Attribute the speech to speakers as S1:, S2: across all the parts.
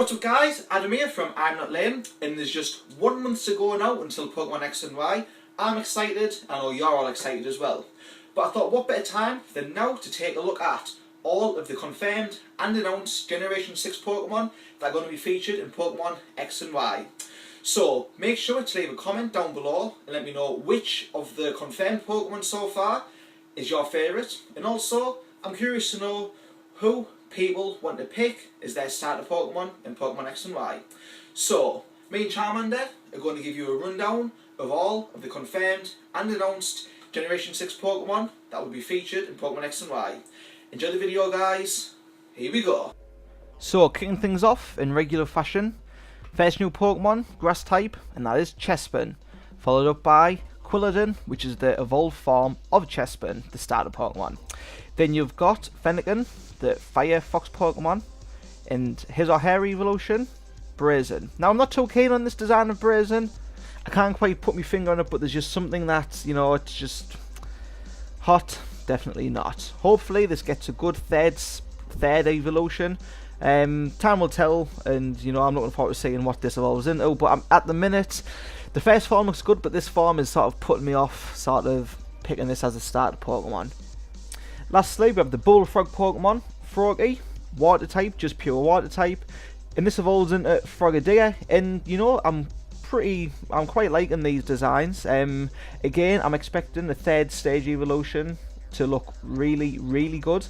S1: What's up guys, Adam here from I'm Not Lame, and there's just 1 month to go now until Pokemon X and Y. I'm excited, I know you're all excited as well. But I thought what better time than now to take a look at all of the confirmed and announced Generation 6 Pokemon that are going to be featured in Pokemon X and Y. So make sure to leave a comment down below and let me know which of the confirmed Pokemon so far is your favourite. And also, I'm curious to know who people want to pick as their starter Pokemon in Pokemon X and Y. So, me and Charmander are going to give you a rundown of all of the confirmed and announced Generation 6 Pokemon that will be featured in Pokemon X and Y. Enjoy the video guys, here we go. So, kicking things off in regular fashion, first new Pokemon, Grass type, and that is Chespin, followed up by Quilladin, which is the evolved form of Chespin, the starter Pokemon. Then you've got Fennekin, the Fire Fox Pokemon, and his or her evolution, Brazen. Now I'm not too keen on this design of Brazen. I can't quite put my finger on it, but there's just something that, you know, it's just hot. Definitely not. Hopefully this gets a good third evolution. Time will tell, and you know, I'm looking forward to seeing what this evolves into. But at the minute, the first form looks good, but this form is sort of putting me off, sort of picking this as a starter Pokemon. Lastly, we have the Bullfrog Pokemon, Froakie, water type, just pure water type, and this evolves into Frogadier. And you know, I'm quite liking these designs. Again, I'm expecting the third stage evolution to look really good.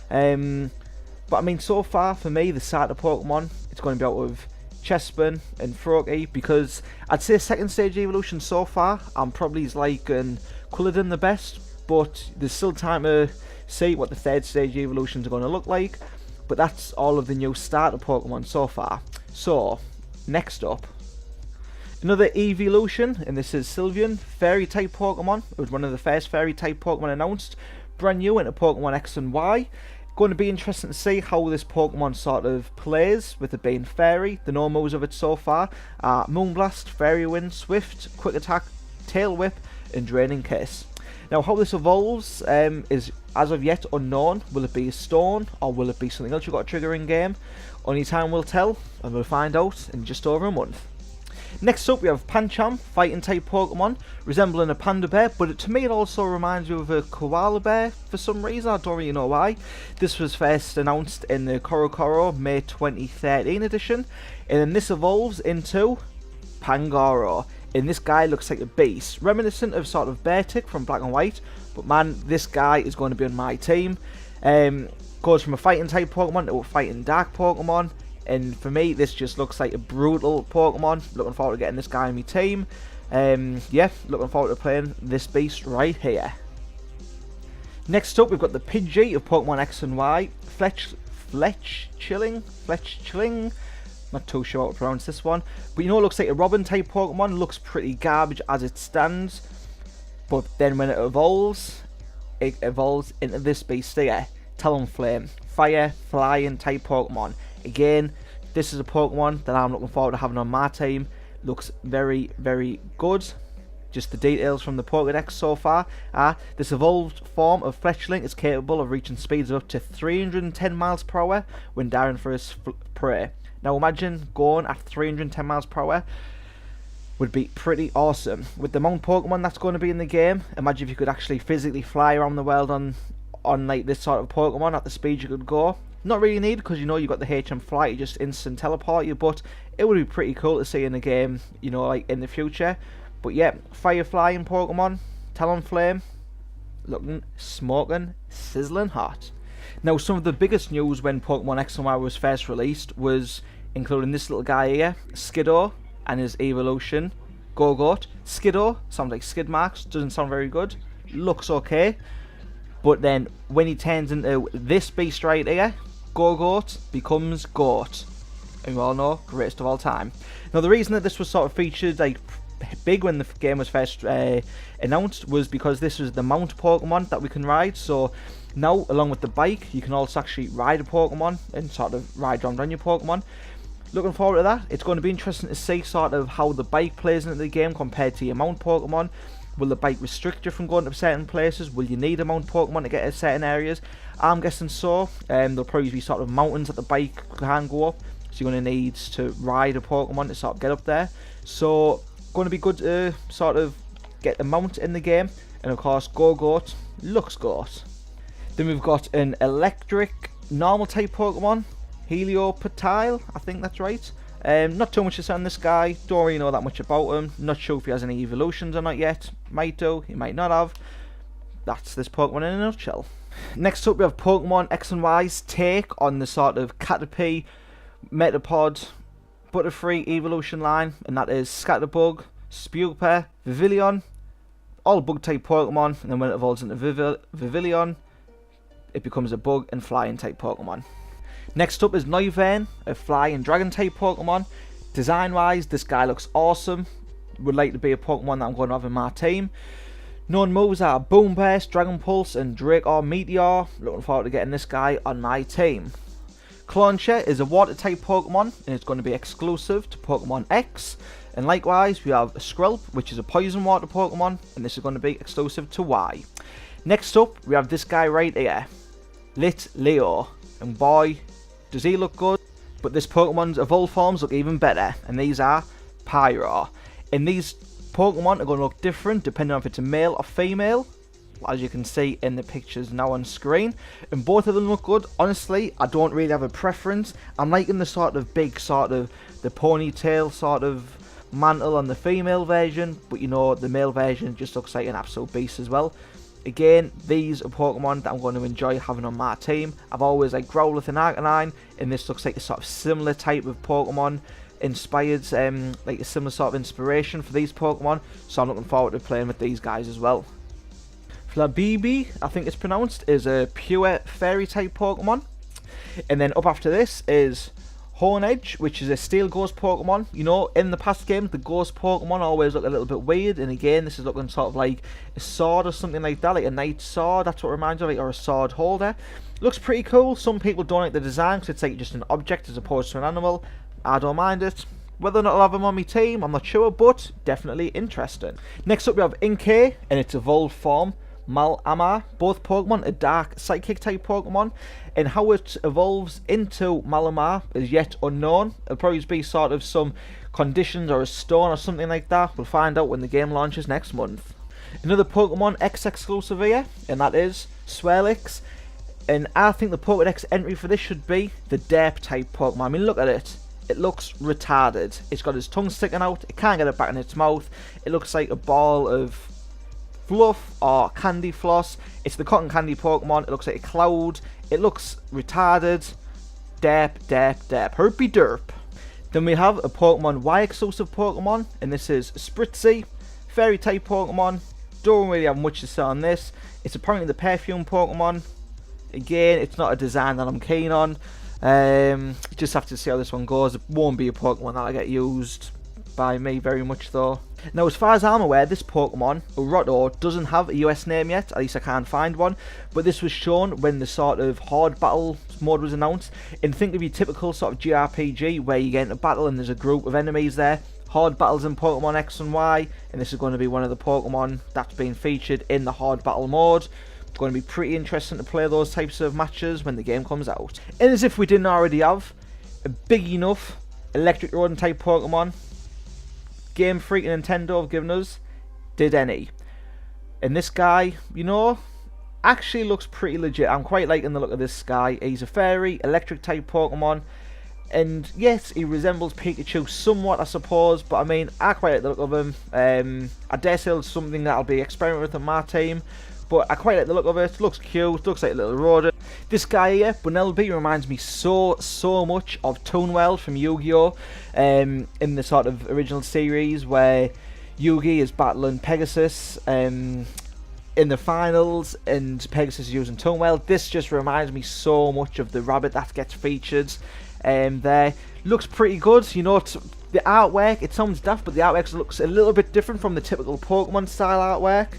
S1: But I mean, so far for me, the starter Pokemon, it's going to be out of Chespin and Froakie, because I'd say second stage evolution so far, I'm probably liking Quilladin the best, but there's still time to see what the third stage evolutions are going to look like. But that's all of the new starter Pokemon so far. So, next up, another evolution, and this is Sylveon, Fairy type Pokemon. It was one of the first Fairy type Pokemon announced, brand new into Pokemon X and Y. Going to be interesting to see how this Pokemon sort of plays with it being Fairy. The normal moves of it so far are Moonblast, Fairy Wind, Swift, Quick Attack, Tail Whip, and Draining Kiss. Now, how this evolves is as of yet unknown. Will it be a Stone, or will it be something else you've got to trigger in game? Only time will tell, and we'll find out in just over a month. Next up, we have Pancham, fighting type Pokemon, resembling a panda bear, but to me it also reminds me of a koala bear for some reason. I don't really know why. This was first announced in the Korokoro May 2013 edition, and then this evolves into Pangoro. And this guy looks like a beast, reminiscent of sort of Beartic from Black and White, but man, this guy is going to be on my team. Goes from a fighting type Pokemon to a fighting dark Pokemon, and for me this just looks like a brutal Pokemon. Looking forward to getting this guy on my team. Yeah, looking forward to playing this beast right here. Next up, we've got the Pidgey of Pokemon X and Y, Fletchling. Not too sure how to pronounce this one, but you know, it looks like a Robin type Pokemon. Looks pretty garbage as it stands, but then when it evolves into this beast here, Talonflame, Fire Flying type Pokemon. Again, this is a Pokemon that I'm looking forward to having on my team. Looks very good. Just the details from the Pokédex so far are this evolved form of Fletchling is capable of reaching speeds of up to 310 miles per hour when diving for its prey. Now imagine going at 310 miles per hour, would be pretty awesome. With the amount of Pokemon that's going to be in the game, imagine if you could actually physically fly around the world on like this sort of Pokemon at the speed you could go. Not really needed, because you know you've got the HM Flight, you just instant teleport you, but it would be pretty cool to see in the game, you know, like in the future. But yeah, Fire Flying Pokemon, Talonflame, looking smoking, sizzling hot. Now, some of the biggest news when Pokemon X and Y was first released was including this little guy here, Skiddo, and his evolution, Gogoat. Skiddo sounds like skid marks, doesn't sound very good, looks okay, but then when he turns into this beast right here, Gogoat becomes Goat, and we all know, greatest of all time. Now, the reason that this was sort of featured like big when the game was first announced was because this was the mount Pokemon that we can ride. So now, along with the bike, you can also actually ride a Pokemon and sort of ride around on your Pokemon. Looking forward to that. It's going to be interesting to see sort of how the bike plays into the game compared to your mount Pokemon. Will the bike restrict you from going to certain places? Will you need a mount Pokemon to get to certain areas? I'm guessing so. There'll probably be sort of mountains that the bike can go up,
S2: so you're going to need to ride a Pokemon to sort of get up there. So going to be good to sort of get the mount in the game, and of course Gogoat, Luxgort. Then we've got an electric normal type Pokemon, Helioptile, I think that's right. Not too much to say on this guy, don't really know that much about him, not sure if he has any evolutions or not yet, might do, he might not have. That's this Pokemon in a nutshell. Next up we have Pokemon X and Y's take on the sort of Caterpie, Metapod, Butterfree evolution line, and that is Scatterbug, Spewper, Vivillon, all bug type Pokemon, and then when it evolves into Vivillon, it becomes a bug and flying type Pokemon. Next up is Noivern, a fly and dragon type Pokemon. Design wise, this guy looks awesome. Would like to be a Pokemon that I'm going to have in my team. Known moves are Boom Burst, Dragon Pulse, and Drake Meteor. Looking forward to getting this guy on my team. Clauncher is a water type Pokemon, and it's going to be exclusive to Pokemon X. And likewise, we have Skrelp, which is a poison water Pokemon, and this is going to be exclusive to Y. Next up, we have this guy right here, Litleo, and boy, does he look good. But this Pokemon's evolved forms look even better, and these are Pyro. And these Pokemon are going to look different depending on if it's a male or female, as you can see in the pictures now on screen, and both of them look good. Honestly, I don't really have a preference. I'm liking the sort of big sort of the ponytail sort of mantle on the female version, but you know, the male version just looks like an absolute beast as well. Again, these are Pokemon that I'm going to enjoy having on my team. I've always liked Growlithe and Arcanine, and this looks like a sort of similar type of Pokemon, inspired, like a similar sort of inspiration for these Pokemon, so I'm looking forward to playing with these guys as well. Flabébé, I think it's pronounced, is a pure fairy type Pokemon. And then up after this is Honedge, which is a steel ghost Pokemon. You know, in the past games, the ghost Pokemon always look a little bit weird, and again, this is looking sort of like a sword or something like that, like a knight sword, that's what it reminds me of, like, or a sword holder. Looks pretty cool. Some people don't like the design because it's like just an object as opposed to an animal. I don't mind it. Whether or not I'll have him on my team, I'm not sure, but definitely interesting. Next up we have Inkay, and its evolved form, Malamar. Both Pokemon are dark psychic type Pokemon, and how it evolves into Malamar is yet unknown. It'll probably be sort of some conditions or a stone or something like that. We'll find out when the game launches next month. Another Pokemon X exclusive here, and that is Swirlix. And I think the Pokemon X entry for this should be the Derp type Pokemon. I mean, look at it. It looks retarded. It's got its tongue sticking out. It can't get it back in its mouth. It looks like a ball of fluff or candy floss. It's the cotton candy Pokemon. It looks like a cloud. It looks retarded. Derp, derp, derp. Herpy derp. Then we have a Pokemon Y exclusive Pokemon, and this is Spritzee, fairy type Pokemon. Don't really have much to say on this. It's apparently the perfume Pokemon. Again, it's not a design that I'm keen on. Just have to see how this one goes. It won't be a Pokemon that'll get used by me very much though. Now, as far as I'm aware, this Pokemon, Roto, doesn't have a US name yet. At least I can't find one. But this was shown when the sort of Horde Battle mode was announced. And think of your typical sort of JRPG where you get into battle and there's a group of enemies there. Horde Battles in Pokemon X and Y. And this is going to be one of the Pokemon that's being featured in the Horde Battle mode. It's going to be pretty interesting to play those types of matches when the game comes out. And as if we didn't already have a big enough electric rodent type Pokemon, Game Freak and Nintendo have given us Dedenne. And this guy, you know, actually looks pretty legit. I'm quite liking the look of this guy. He's a fairy, electric type Pokemon. And yes, he resembles Pikachu somewhat, I suppose. But I mean, I quite like the look of him. I dare say it's something that I'll be experimenting with on my team. But I quite like the look of it. Looks cute. Looks like a little rodent. This guy here, Bunnelby, reminds me so much of Toonwell from Yu-Gi-Oh! In the sort of original series where Yugi is battling Pegasus in the finals, and Pegasus is using Toonwell. This just reminds me so much of the rabbit that gets featured there. Looks pretty good. You know, the artwork, it sounds daft, but the artwork looks a little bit different from the typical Pokemon style artwork.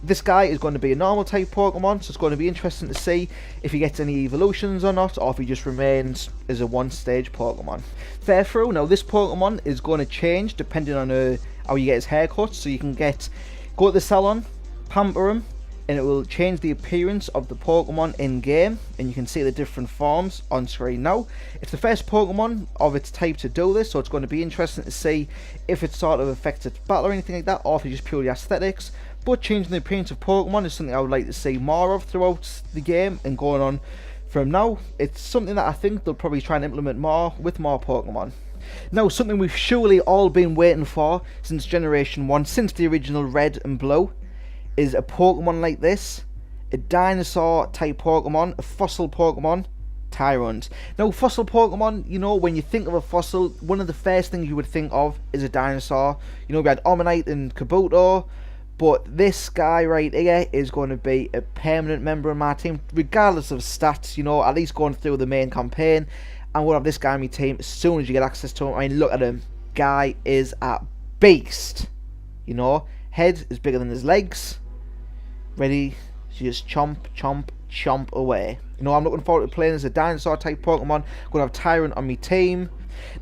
S2: This guy is going to be a normal type Pokemon, so it's going to be interesting to see if he gets any evolutions or not, or if he just remains as a one-stage Pokemon. Fair through. Now, this Pokemon is going to change depending on how you get his haircut, so you can go to the salon, pamper him, and it will change the appearance of the Pokemon in game, and you can see the different forms on screen now. It's the first Pokemon of its type to do this, so it's going to be interesting to see if it sort of affects its battle or anything like that, or if it's just purely aesthetics. But changing the appearance of Pokemon is something I would like to see more of throughout the game and going on from now. It's something that I think they'll probably try and implement more with more Pokemon. Now, something we've surely all been waiting for since Generation 1, since the original Red and Blue, is a Pokemon like this. A dinosaur type Pokemon, a fossil Pokemon, Tyrunt. Now, fossil Pokemon, you know, when you think of a fossil, one of the first things you would think of is a dinosaur. You know, we had Omanyte and Kabuto, but this guy right here is going to be a permanent member of my team, regardless of stats, you know, at least going through the main campaign. And we'll have this guy on my team as soon as you get access to him. I mean, look at him. Guy is a beast. You know, head is bigger than his legs. Ready to just chomp, chomp, chomp away. You know, I'm looking forward to playing as a dinosaur type Pokemon. I'm going to have Tyrunt on my team.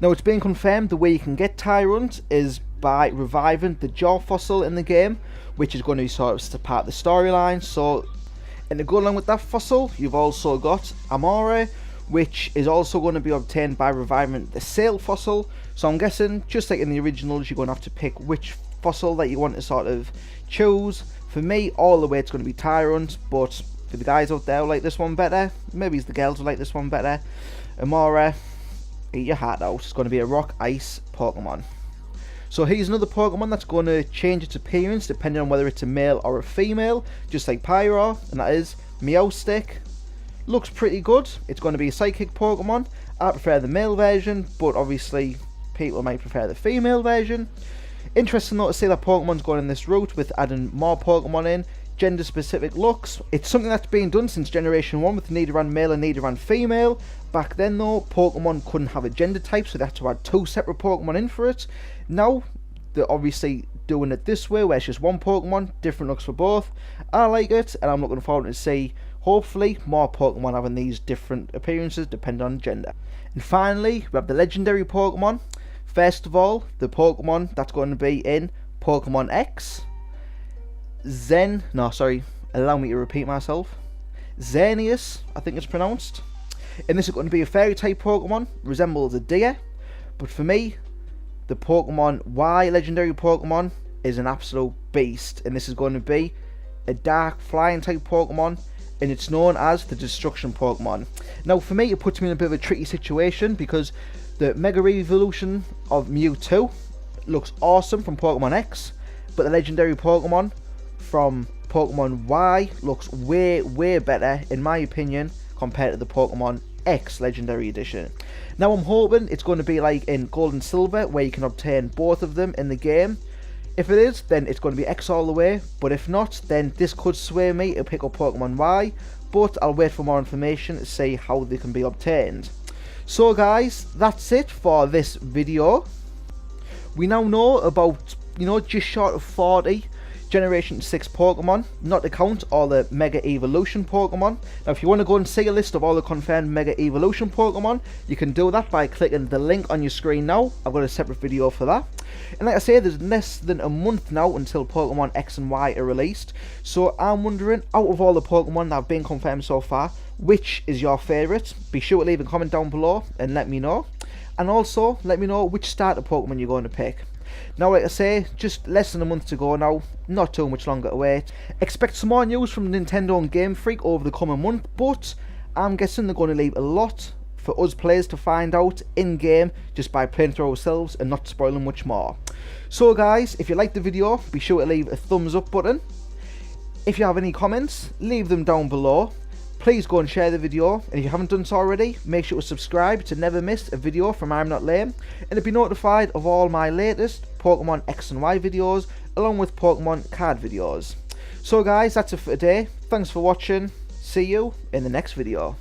S2: Now, it's been confirmed the way you can get Tyrunt is by reviving the jaw fossil in the game, which is going to be sort of part of the storyline. So, and to go along with that fossil, you've also got Amore, which is also going to be obtained by reviving the Sail fossil. So I'm guessing, just like in the originals, you're going to have to pick which fossil that you want to sort of choose. For me, all the way it's going to be Tyrunt, but for the guys out there who like this one better, maybe it's the girls who like this one better, Amore, eat your heart out. It's going to be a rock ice Pokemon. So here's another Pokemon that's going to change its appearance depending on whether it's a male or a female, just like Pyro, and that is Meowstic. Looks pretty good. It's going to be a psychic Pokemon. I prefer the male version, but obviously people might prefer the female version. Interesting though to see that Pokemon's going in this route with adding more Pokemon in, gender specific looks. It's something that's been done since Generation 1 with Nidoran male and Nidoran female. Back then though, Pokemon couldn't have a gender type, so they had to add 2 separate Pokemon in for it. Now, they're obviously doing it this way, where it's just one Pokemon, different looks for both. I like it, and I'm looking forward to see, hopefully, more Pokemon having these different appearances depending on gender. And finally, we have the legendary Pokemon. First of all, the Pokemon that's going to be in Pokemon X. Allow me to repeat myself. Xerneas, I think it's pronounced. And this is going to be a fairy type Pokemon, resembles a deer. But for me, the Pokemon Y legendary Pokemon is an absolute beast. And this is going to be a dark flying type Pokemon, and it's known as the Destruction Pokemon. Now for me, it puts me in a bit of a tricky situation because the Mega Evolution of Mewtwo looks awesome from Pokemon X, but the legendary Pokemon from Pokemon Y looks way better in my opinion compared to the Pokemon X Legendary Edition. Now I'm hoping it's going to be like in Gold and Silver where you can obtain both of them in the game. If it is, then it's going to be X all the way, but if not, then this could sway me to pick up Pokemon Y, but I'll wait for more information to see how they can be obtained. So guys, that's it for this video. We now know about, just short of 40 Generation 6 Pokemon, not to count all the Mega Evolution Pokemon. Now if you want to go and see a list of all the confirmed Mega Evolution Pokemon, you can do that by clicking the link on your screen now. I've got a separate video for that. And like I say, there's less than a month now until Pokemon X and Y are released. So I'm wondering, out of all the Pokemon that have been confirmed so far, which is your favourite? Be sure to leave a comment down below and let me know. And also, let me know which starter Pokemon you're going to pick. Now, like I say, just less than a month to go now, not too much longer to wait. Expect some more news from Nintendo and Game Freak over the coming month, but I'm guessing they're going to leave a lot for us players to find out in-game just by playing through ourselves and not spoiling much more. So guys, if you liked the video, be sure to leave a thumbs up button. If you have any comments, leave them down below. Please go and share the video, and if you haven't done so already, make sure to subscribe to never miss a video from I'm Not Lame, and to be notified of all my latest Pokemon X and Y videos, along with Pokemon card videos. So guys, that's it for today. Thanks for watching. See you in the next video.